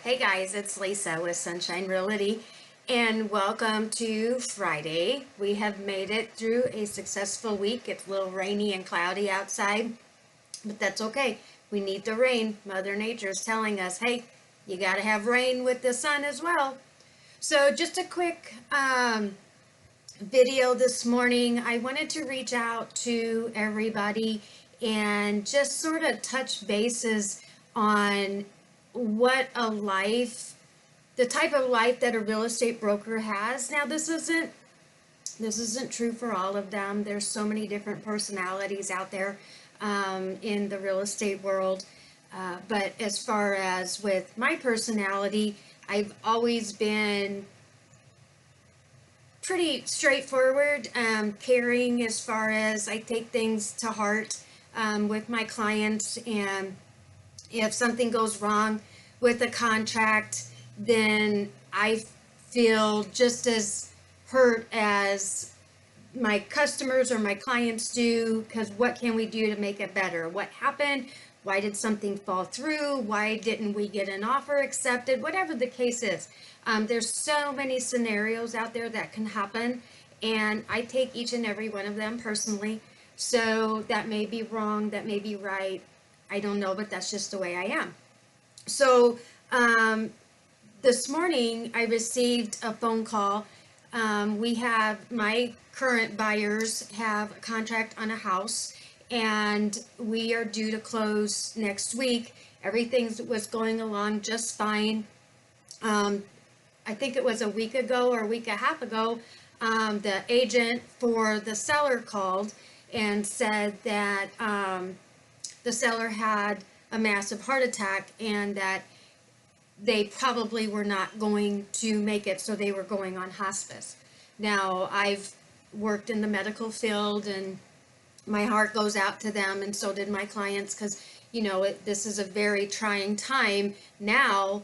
Hey guys, it's Lisa with Sunshine Realty, and welcome to Friday. We have made it through a successful week. It's a little rainy and cloudy outside, but that's okay. We need the rain. Mother Nature is telling us, hey, you got to have rain with the sun as well. So, just a quick video this morning. I wanted to reach out to everybody and just sort of touch bases on what a life the type of life that a real estate broker has. Now, this isn't true for all of them. There's so many different personalities out there in the real estate world. But as far as with my personality, I've always been pretty straightforward, caring as far as I take things to heart with my clients. And if something goes wrong with a contract, then I feel just as hurt as my customers or my clients do, because what can we do to make it better? What happened? Why did something fall through? Why didn't we get an offer accepted? Whatever the case is. There's so many scenarios out there that can happen, and I take each and every one of them personally. So that may be wrong, that may be right. I don't know, but that's just the way I am. So this morning I received a phone call. We have my current buyers have a contract on a house, and we are due to close next week. Everything was going along just fine. I think it was a week ago or a week and a half ago, the agent for the seller called and said that the seller had a massive heart attack and that they probably were not going to make it, so they were going on hospice. Now, I've worked in the medical field, and my heart goes out to them, and so did my clients, because this is a very trying time now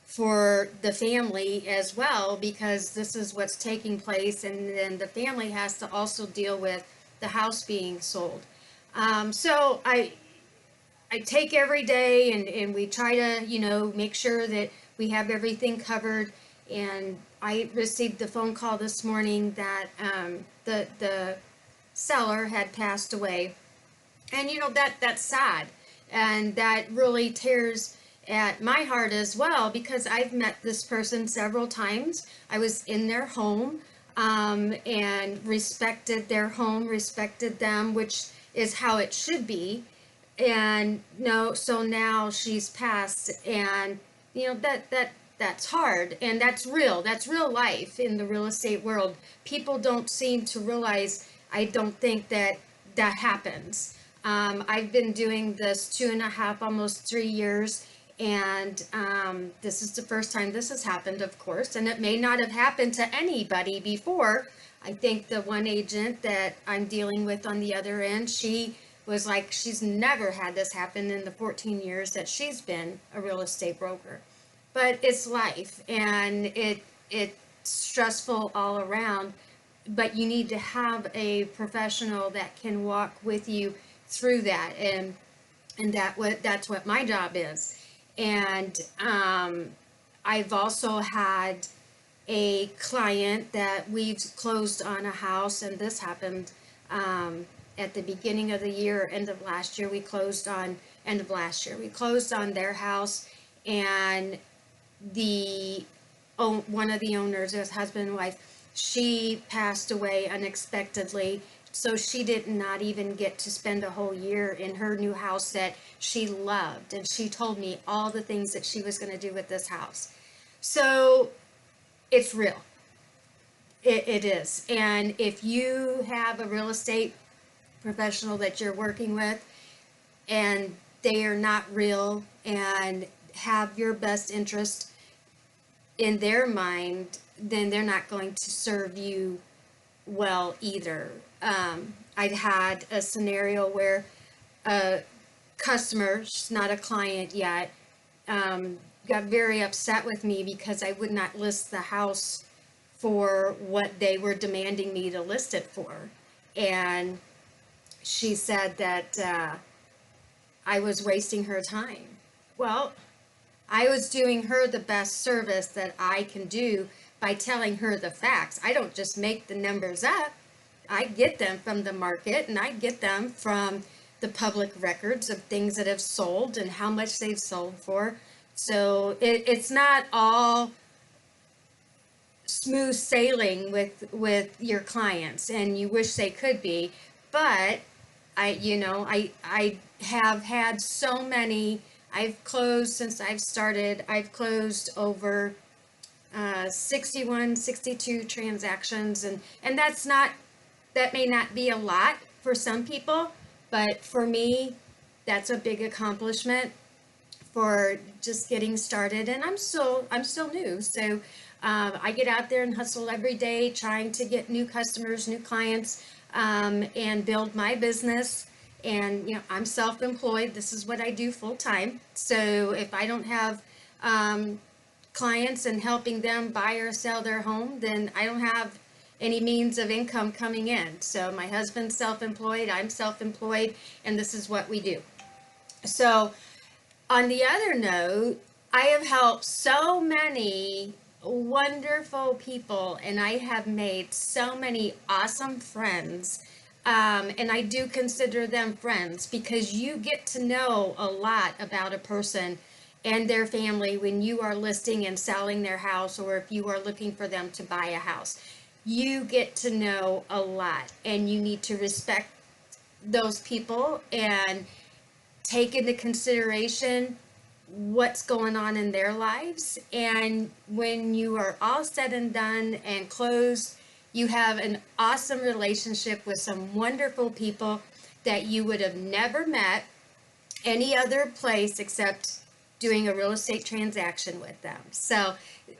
for the family as well, because this is what's taking place, and then the family has to also deal with the house being sold. So I take every day, and we try to, make sure that we have everything covered. And I received the phone call this morning that the seller had passed away. And that's sad. And that really tears at my heart as well, because I've met this person several times. I was in their home, and respected their home, respected them, which is how it should be. And no, so now she's passed, and that's hard, and that's real life in the real estate world. People don't seem to realize, I don't think, that happens. I've been doing this 2.5, almost 3 years, and this is the first time this has happened, of course, and it may not have happened to anybody before. I think the one agent that I'm dealing with on the other end, she was like, she's never had this happen in the 14 years that she's been a real estate broker. But it's life, and it's stressful all around, but you need to have a professional that can walk with you through that, and that's what my job is. And I've also had a client that we've closed on a house, and this happened at the beginning of the year, end of last year. We closed on their house, and one of the owners, his husband and wife, she passed away unexpectedly. So she did not even get to spend a whole year in her new house that she loved. And she told me all the things that she was going to do with this house. So it's real. It is. And if you have a real estate professional that you're working with, and they are not real and have your best interest in their mind, then they're not going to serve you well either. I'd had a scenario where a customer, she's not a client yet, got very upset with me because I would not list the house for what they were demanding me to list it for. And she said that I was wasting her time. Well, I was doing her the best service that I can do by telling her the facts. I don't just make the numbers up. I get them from the market, and I get them from the public records of things that have sold and how much they've sold for. So it's not all smooth sailing with your clients, and you wish they could be, but I have had so many. I've closed since I've started. I've closed over 61, 62 transactions, and that may not be a lot for some people, but for me, that's a big accomplishment for just getting started. And I'm still new, so I get out there and hustle every day, trying to get new customers, new clients, and build my business. And I'm self-employed. This is what I do full time. So if I don't have clients and helping them buy or sell their home, then I don't have any means of income coming in. So my husband's self-employed, I'm self-employed, and this is what we do. So on the other note, I have helped so many wonderful people, and I have made so many awesome friends. And I do consider them friends, because you get to know a lot about a person and their family when you are listing and selling their house, or if you are looking for them to buy a house. You get to know a lot, and you need to respect those people and take into consideration what's going on in their lives. And when you are all said and done and closed, you have an awesome relationship with some wonderful people that you would have never met any other place except doing a real estate transaction with them. So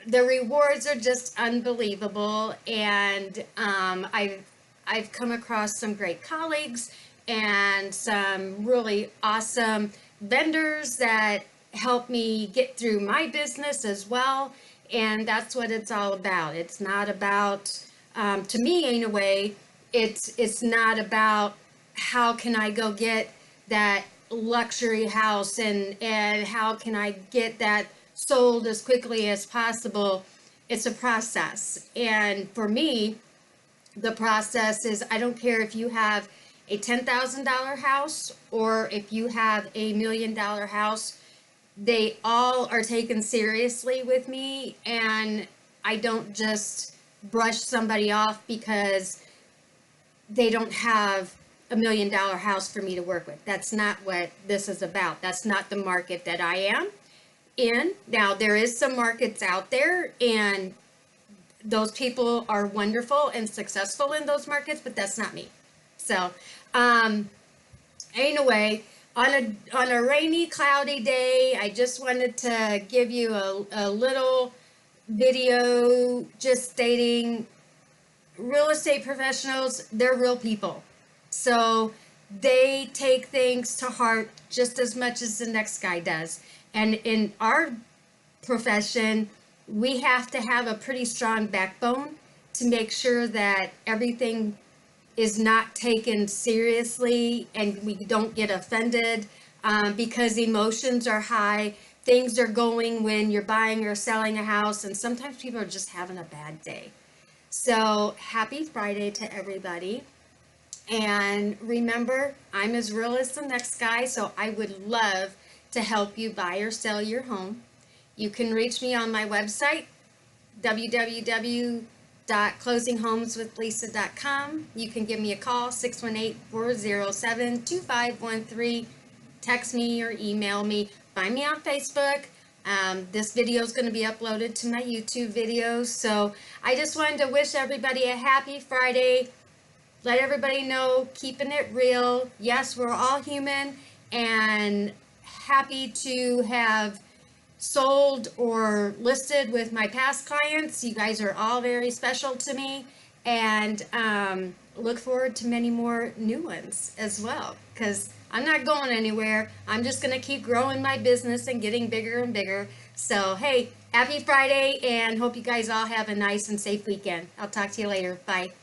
the rewards are just unbelievable. And I've come across some great colleagues and some really awesome vendors that help me get through my business as well. And that's what it's all about. It's not about, to me anyway, it's not about how can I go get that luxury house, and how can I get that sold as quickly as possible. It's a process. And for me, the process is, I don't care if you have a $10,000 house or if you have a $1,000,000 house, they all are taken seriously with me, and I don't just brush somebody off because they don't have $1,000,000 house for me to work with. That's not what this is about. That's not the market that I am in. Now, there is some markets out there, and those people are wonderful and successful in those markets, but that's not me. So, anyway, on a rainy, cloudy day, I just wanted to give you a little video just stating real estate professionals, they're real people. So they take things to heart just as much as the next guy does. And in our profession, we have to have a pretty strong backbone to make sure that everything is not taken seriously and we don't get offended, because emotions are high. Things are going when you're buying or selling a house, and sometimes people are just having a bad day. So happy Friday to everybody. And remember, I'm as real as the next guy, so I would love to help you buy or sell your home. You can reach me on my website, www.closinghomeswithlisa.com. You can give me a call, 618-407-2513. Text me or email me. Find me on Facebook. This video is going to be uploaded to my YouTube videos. So I just wanted to wish everybody a happy Friday. Let everybody know, keeping it real. Yes, we're all human, and happy to have sold or listed with my past clients. You guys are all very special to me, and look forward to many more new ones as well, because I'm not going anywhere. I'm just going to keep growing my business and getting bigger and bigger. So, hey, happy Friday, and hope you guys all have a nice and safe weekend. I'll talk to you later. Bye.